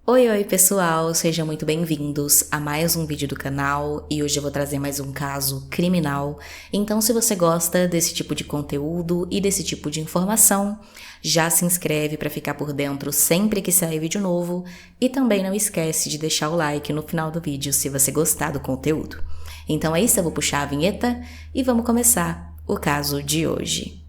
Oi pessoal, sejam muito bem-vindos a mais um vídeo do canal e hoje eu vou trazer mais um caso criminal. Então se você gosta desse tipo de conteúdo e desse tipo de informação, já se inscreve para ficar por dentro sempre que sair vídeo novo e também não esquece de deixar o like no final do vídeo se você gostar do conteúdo. Então é isso, eu vou puxar a vinheta e vamos começar o caso de hoje.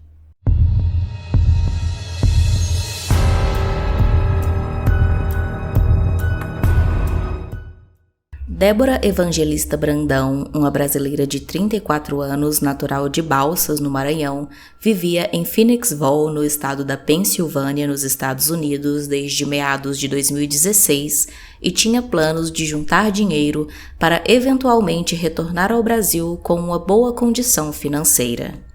Débora Evangelista Brandão, uma brasileira de 34 anos, natural de Balsas, no Maranhão, vivia em Phoenixville, no estado da Pensilvânia, nos Estados Unidos, desde meados de 2016 e tinha planos de juntar dinheiro para eventualmente retornar ao Brasil com uma boa condição financeira.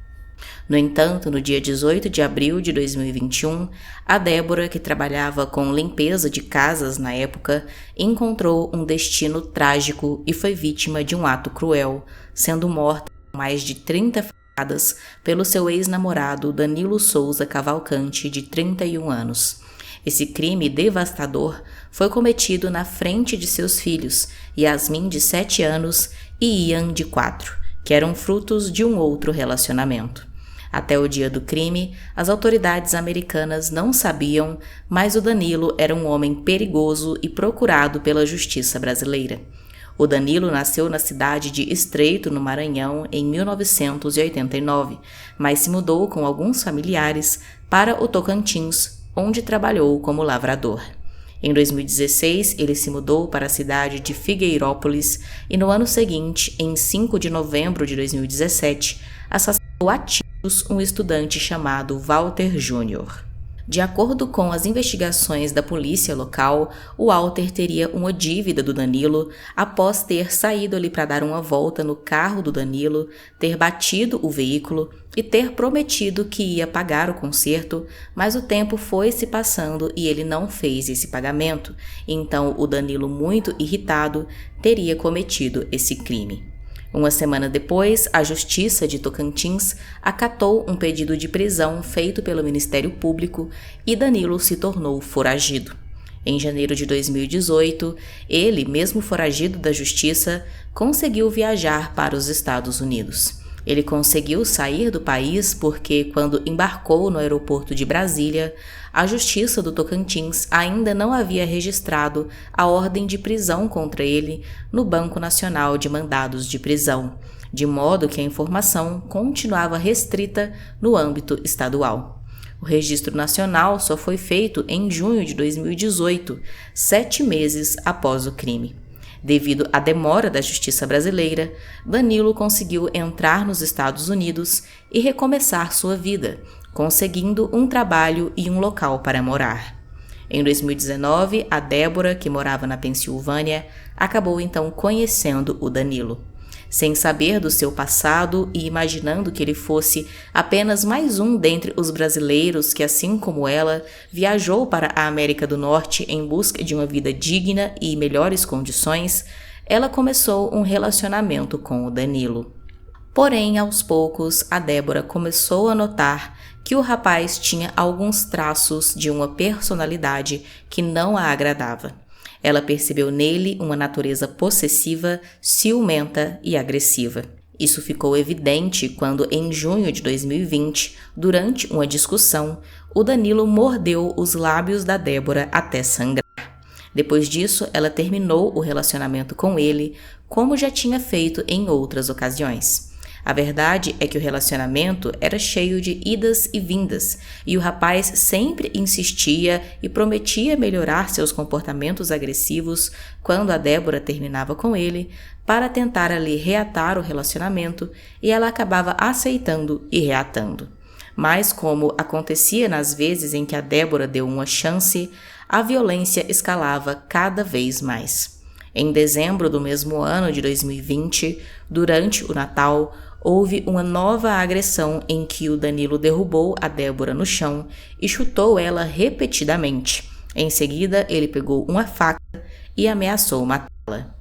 No entanto, no dia 18 de abril de 2021, a Débora, que trabalhava com limpeza de casas na época, encontrou um destino trágico e foi vítima de um ato cruel, sendo morta com mais de 30 facadas pelo seu ex-namorado Danilo Souza Cavalcante, de 31 anos. Esse crime devastador foi cometido na frente de seus filhos, Yasmin, de 7 anos, e Ian, de 4, que eram frutos de um outro relacionamento. Até o dia do crime, as autoridades americanas não sabiam, mas o Danilo era um homem perigoso e procurado pela justiça brasileira. O Danilo nasceu na cidade de Estreito, no Maranhão, em 1989, mas se mudou com alguns familiares para o Tocantins, onde trabalhou como lavrador. Em 2016, ele se mudou para a cidade de Figueirópolis e no ano seguinte, em 5 de novembro de 2017, assassinou a tiros um estudante chamado Walter Júnior. De acordo com as investigações da polícia local, o Walter teria uma dívida do Danilo após ter saído ali para dar uma volta no carro do Danilo, ter batido o veículo e ter prometido que ia pagar o conserto, mas o tempo foi se passando e ele não fez esse pagamento. Então o Danilo, muito irritado, teria cometido esse crime. Uma semana depois, a Justiça de Tocantins acatou um pedido de prisão feito pelo Ministério Público e Danilo se tornou foragido. Em janeiro de 2018, ele, mesmo foragido da Justiça, conseguiu viajar para os Estados Unidos. Ele conseguiu sair do país porque, quando embarcou no aeroporto de Brasília, a Justiça do Tocantins ainda não havia registrado a ordem de prisão contra ele no Banco Nacional de Mandados de Prisão, de modo que a informação continuava restrita no âmbito estadual. O registro nacional só foi feito em junho de 2018, 7 meses após o crime. Devido à demora da justiça brasileira, Danilo conseguiu entrar nos Estados Unidos e recomeçar sua vida, conseguindo um trabalho e um local para morar. Em 2019, a Débora, que morava na Pensilvânia, acabou então conhecendo o Danilo. Sem saber do seu passado e imaginando que ele fosse apenas mais um dentre os brasileiros que, assim como ela, viajou para a América do Norte em busca de uma vida digna e melhores condições, ela começou um relacionamento com o Danilo. Porém, aos poucos, a Débora começou a notar que o rapaz tinha alguns traços de uma personalidade que não a agradava. Ela percebeu nele uma natureza possessiva, ciumenta e agressiva. Isso ficou evidente quando, em junho de 2020, durante uma discussão, o Danilo mordeu os lábios da Débora até sangrar. Depois disso, ela terminou o relacionamento com ele, como já tinha feito em outras ocasiões. A verdade é que o relacionamento era cheio de idas e vindas, e o rapaz sempre insistia e prometia melhorar seus comportamentos agressivos quando a Débora terminava com ele, para tentar ali reatar o relacionamento, e ela acabava aceitando e reatando. Mas, como acontecia nas vezes em que a Débora deu uma chance, a violência escalava cada vez mais. Em dezembro do mesmo ano de 2020, durante o Natal, houve uma nova agressão em que o Danilo derrubou a Débora no chão e chutou ela repetidamente. Em seguida, ele pegou uma faca e ameaçou matá-la.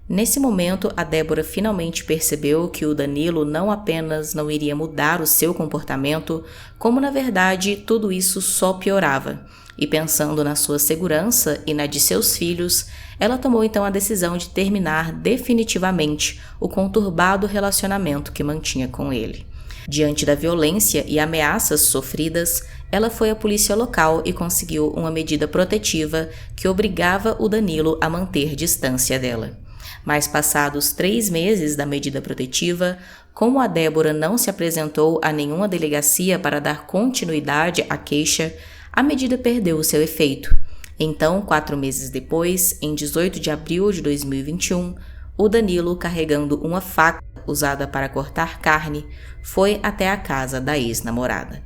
Nesse momento, a Débora finalmente percebeu que o Danilo não apenas não iria mudar o seu comportamento, como na verdade tudo isso só piorava. E pensando na sua segurança e na de seus filhos, ela tomou então a decisão de terminar definitivamente o conturbado relacionamento que mantinha com ele. Diante da violência e ameaças sofridas, ela foi à polícia local e conseguiu uma medida protetiva que obrigava o Danilo a manter distância dela. Mas passados 3 meses da medida protetiva, como a Débora não se apresentou a nenhuma delegacia para dar continuidade à queixa, a medida perdeu o seu efeito. Então, 4 meses depois, em 18 de abril de 2021, o Danilo, carregando uma faca usada para cortar carne, foi até a casa da ex-namorada.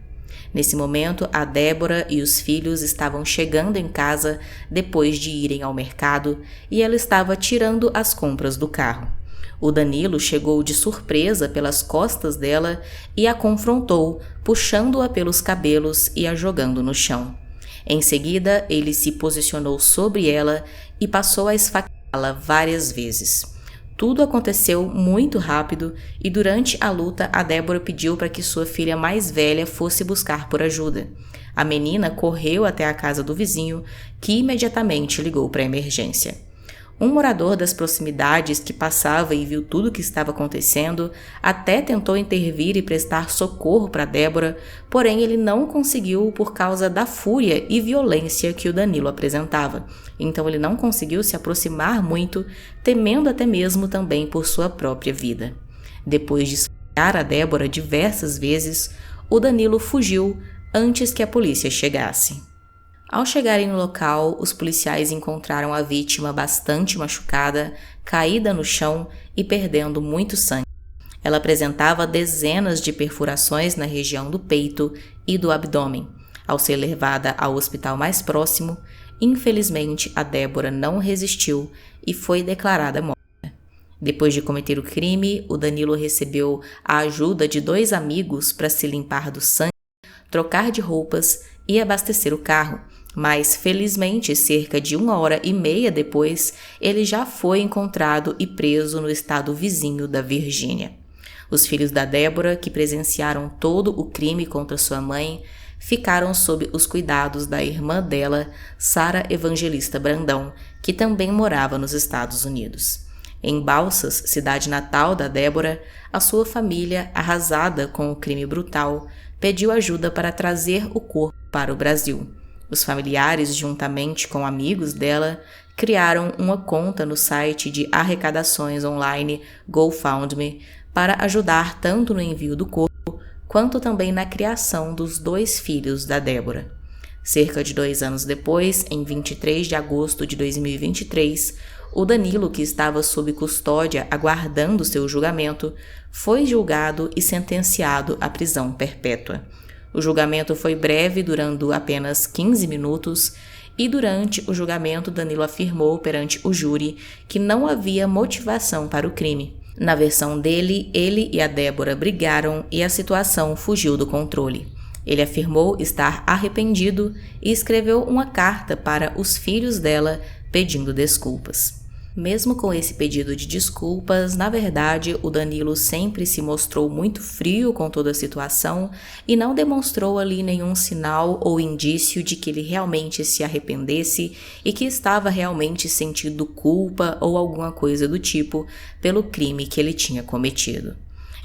Nesse momento, a Débora e os filhos estavam chegando em casa depois de irem ao mercado e ela estava tirando as compras do carro. O Danilo chegou de surpresa pelas costas dela e a confrontou, puxando-a pelos cabelos e a jogando no chão. Em seguida, ele se posicionou sobre ela e passou a esfaqueá-la várias vezes. Tudo aconteceu muito rápido e durante a luta a Débora pediu para que sua filha mais velha fosse buscar por ajuda. A menina correu até a casa do vizinho, que imediatamente ligou para a emergência. Um morador das proximidades que passava e viu tudo o que estava acontecendo até tentou intervir e prestar socorro para Débora, porém ele não conseguiu por causa da fúria e violência que o Danilo apresentava. Então ele não conseguiu se aproximar muito, temendo até mesmo também por sua própria vida. Depois de esfaquear a Débora diversas vezes, o Danilo fugiu antes que a polícia chegasse. Ao chegarem no local, os policiais encontraram a vítima bastante machucada, caída no chão e perdendo muito sangue. Ela apresentava dezenas de perfurações na região do peito e do abdômen. Ao ser levada ao hospital mais próximo, infelizmente a Débora não resistiu e foi declarada morta. Depois de cometer o crime, o Danilo recebeu a ajuda de 2 amigos para se limpar do sangue, trocar de roupas e abastecer o carro. Mas, felizmente, cerca de 1h30 depois, ele já foi encontrado e preso no estado vizinho da Virgínia. Os filhos da Débora, que presenciaram todo o crime contra sua mãe, ficaram sob os cuidados da irmã dela, Sara Evangelista Brandão, que também morava nos Estados Unidos. Em Balsas, cidade natal da Débora, a sua família, arrasada com o crime brutal, pediu ajuda para trazer o corpo para o Brasil. Os familiares, juntamente com amigos dela, criaram uma conta no site de arrecadações online GoFundMe para ajudar tanto no envio do corpo quanto também na criação dos 2 filhos da Débora. Cerca de 2 anos depois, em 23 de agosto de 2023, o Danilo, que estava sob custódia aguardando seu julgamento, foi julgado e sentenciado à prisão perpétua. O julgamento foi breve, durando apenas 15 minutos, e durante o julgamento Danilo afirmou perante o júri que não havia motivação para o crime. Na versão dele, ele e a Débora brigaram e a situação fugiu do controle. Ele afirmou estar arrependido e escreveu uma carta para os filhos dela pedindo desculpas. Mesmo com esse pedido de desculpas, na verdade, o Danilo sempre se mostrou muito frio com toda a situação e não demonstrou ali nenhum sinal ou indício de que ele realmente se arrependesse e que estava realmente sentindo culpa ou alguma coisa do tipo pelo crime que ele tinha cometido.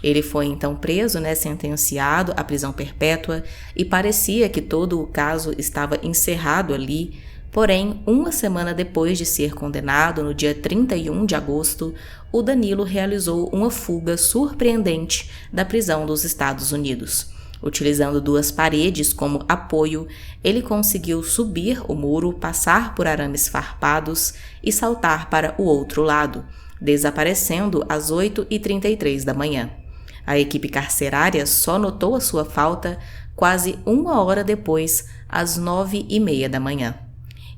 Ele foi então preso, sentenciado à prisão perpétua e parecia que todo o caso estava encerrado ali. Porém, uma semana depois de ser condenado, no dia 31 de agosto, o Danilo realizou uma fuga surpreendente da prisão dos Estados Unidos. Utilizando 2 paredes como apoio, ele conseguiu subir o muro, passar por arames farpados e saltar para o outro lado, desaparecendo às 8h33 da manhã. A equipe carcerária só notou a sua falta quase 1 hora depois, às 9h30 da manhã.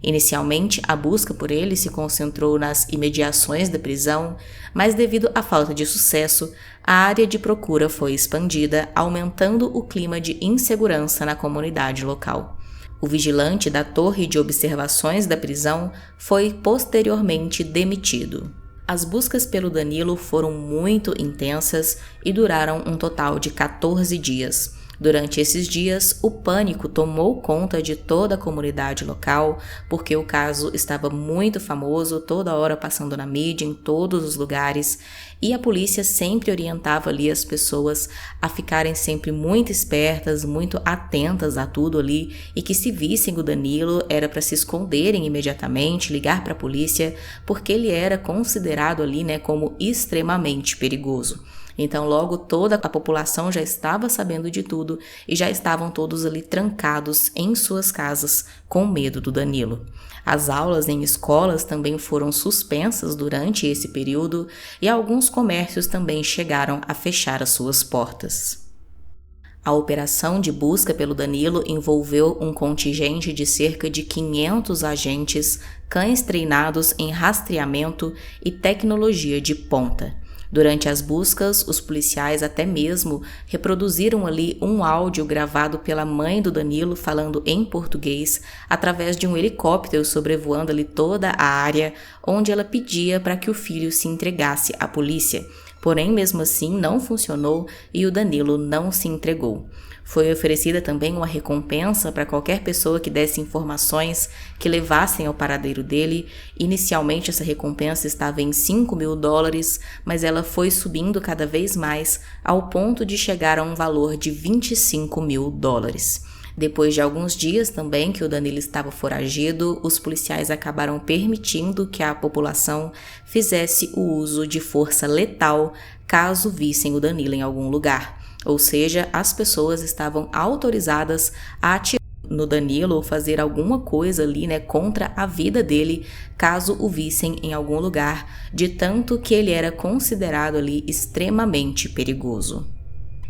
Inicialmente, a busca por ele se concentrou nas imediações da prisão, mas devido à falta de sucesso, a área de procura foi expandida, aumentando o clima de insegurança na comunidade local. O vigilante da torre de observações da prisão foi posteriormente demitido. As buscas pelo Danilo foram muito intensas e duraram um total de 14 dias. Durante esses dias, o pânico tomou conta de toda a comunidade local, porque o caso estava muito famoso, toda hora passando na mídia, em todos os lugares, e a polícia sempre orientava ali as pessoas a ficarem sempre muito espertas, muito atentas a tudo ali, e que se vissem o Danilo era para se esconderem imediatamente, ligar para a polícia, porque ele era considerado ali, como extremamente perigoso. Então logo toda a população já estava sabendo de tudo e já estavam todos ali trancados em suas casas com medo do Danilo. As aulas em escolas também foram suspensas durante esse período e alguns comércios também chegaram a fechar as suas portas. A operação de busca pelo Danilo envolveu um contingente de cerca de 500 agentes, cães treinados em rastreamento e tecnologia de ponta. Durante as buscas, os policiais até mesmo reproduziram ali um áudio gravado pela mãe do Danilo falando em português através de um helicóptero sobrevoando ali toda a área onde ela pedia para que o filho se entregasse à polícia. Porém, mesmo assim, não funcionou e o Danilo não se entregou. Foi oferecida também uma recompensa para qualquer pessoa que desse informações que levassem ao paradeiro dele. Inicialmente, essa recompensa estava em $5.000, mas ela foi subindo cada vez mais ao ponto de chegar a um valor de $25.000. Depois de alguns dias também que o Danilo estava foragido, os policiais acabaram permitindo que a população fizesse o uso de força letal caso vissem o Danilo em algum lugar. Ou seja, as pessoas estavam autorizadas a atirar no Danilo ou fazer alguma coisa ali, contra a vida dele, caso o vissem em algum lugar, de tanto que ele era considerado ali extremamente perigoso.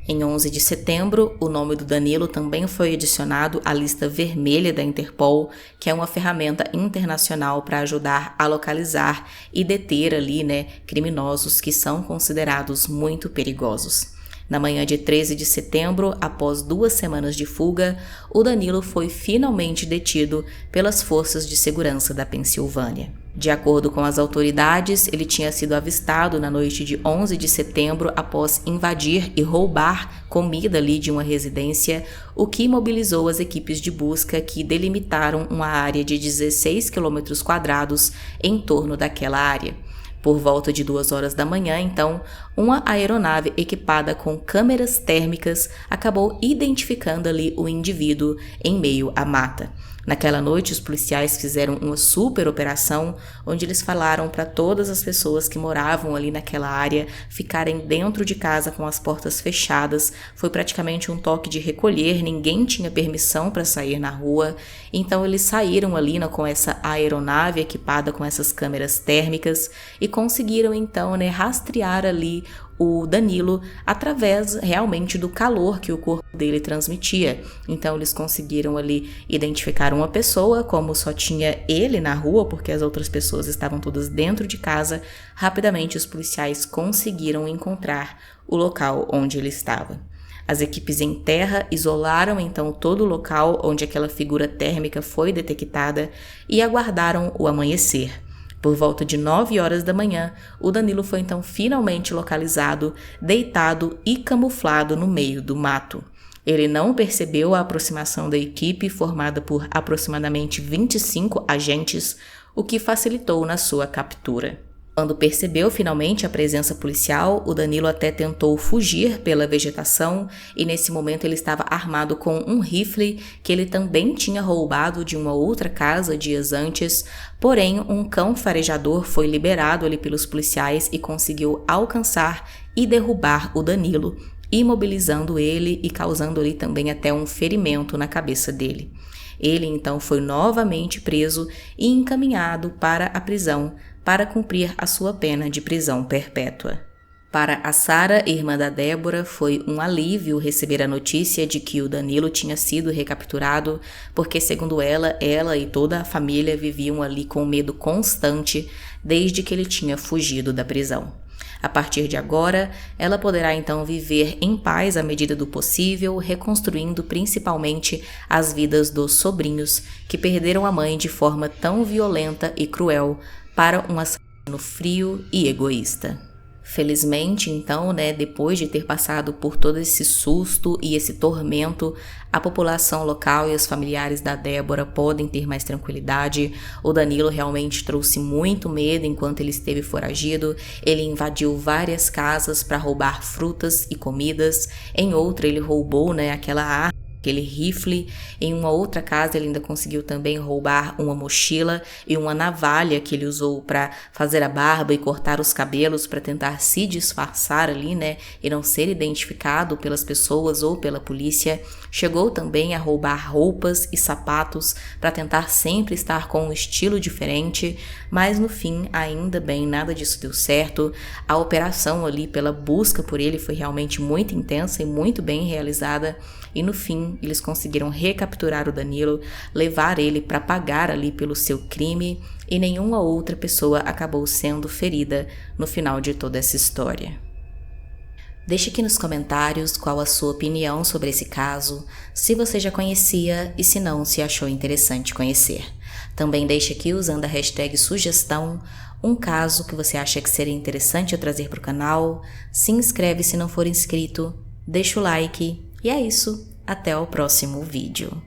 Em 11 de setembro, o nome do Danilo também foi adicionado à lista vermelha da Interpol, que é uma ferramenta internacional para ajudar a localizar e deter ali, criminosos que são considerados muito perigosos. Na manhã de 13 de setembro, após 2 semanas de fuga, o Danilo foi finalmente detido pelas forças de segurança da Pensilvânia. De acordo com as autoridades, ele tinha sido avistado na noite de 11 de setembro após invadir e roubar comida ali de uma residência, o que mobilizou as equipes de busca que delimitaram uma área de 16 km² em torno daquela área. Por volta de 2 horas da manhã, então, uma aeronave equipada com câmeras térmicas acabou identificando ali o indivíduo em meio à mata. Naquela noite, os policiais fizeram uma super operação, onde eles falaram para todas as pessoas que moravam ali naquela área ficarem dentro de casa com as portas fechadas. Foi praticamente um toque de recolher, ninguém tinha permissão para sair na rua. Então eles saíram ali com essa aeronave equipada com essas câmeras térmicas e conseguiram então rastrear ali o Danilo através realmente do calor que o corpo dele transmitia. Então eles conseguiram ali identificar uma pessoa, como só tinha ele na rua, porque as outras pessoas estavam todas dentro de casa. Rapidamente os policiais conseguiram encontrar o local onde ele estava. As equipes em terra isolaram então todo o local onde aquela figura térmica foi detectada e aguardaram o amanhecer. Por volta de 9 horas da manhã, o Danilo foi então finalmente localizado, deitado e camuflado no meio do mato. Ele não percebeu a aproximação da equipe, formada por aproximadamente 25 agentes, o que facilitou na sua captura. Quando percebeu finalmente a presença policial, o Danilo até tentou fugir pela vegetação e nesse momento ele estava armado com um rifle que ele também tinha roubado de uma outra casa dias antes, porém um cão farejador foi liberado ali pelos policiais e conseguiu alcançar e derrubar o Danilo, imobilizando ele e causando ali também até um ferimento na cabeça dele. Ele então foi novamente preso e encaminhado para a prisão para cumprir a sua pena de prisão perpétua. Para a Sara, irmã da Débora, foi um alívio receber a notícia de que o Danilo tinha sido recapturado, porque, segundo ela e toda a família viviam ali com medo constante desde que ele tinha fugido da prisão. A partir de agora, ela poderá então viver em paz à medida do possível, reconstruindo principalmente as vidas dos sobrinhos que perderam a mãe de forma tão violenta e cruel para um assassino frio e egoísta. Felizmente, então, depois de ter passado por todo esse susto e esse tormento, a população local e os familiares da Débora podem ter mais tranquilidade. O Danilo realmente trouxe muito medo enquanto ele esteve foragido. Ele invadiu várias casas para roubar frutas e comidas. Em outra, ele roubou, aquela arma, aquele rifle. Em uma outra casa ele ainda conseguiu também roubar uma mochila e uma navalha que ele usou para fazer a barba e cortar os cabelos para tentar se disfarçar ali, e não ser identificado pelas pessoas ou pela polícia. Chegou também a roubar roupas e sapatos para tentar sempre estar com um estilo diferente, mas no fim, ainda bem, nada disso deu certo. A operação ali pela busca por ele foi realmente muito intensa e muito bem realizada. E no fim, eles conseguiram recapturar o Danilo, levar ele para pagar ali pelo seu crime, e nenhuma outra pessoa acabou sendo ferida no final de toda essa história. Deixe aqui nos comentários qual a sua opinião sobre esse caso, se você já conhecia e se não, se achou interessante conhecer. Também deixe aqui, usando a hashtag sugestão, um caso que você acha que seria interessante eu trazer para o canal. Se inscreve se não for inscrito, deixa o like. E é isso, até o próximo vídeo.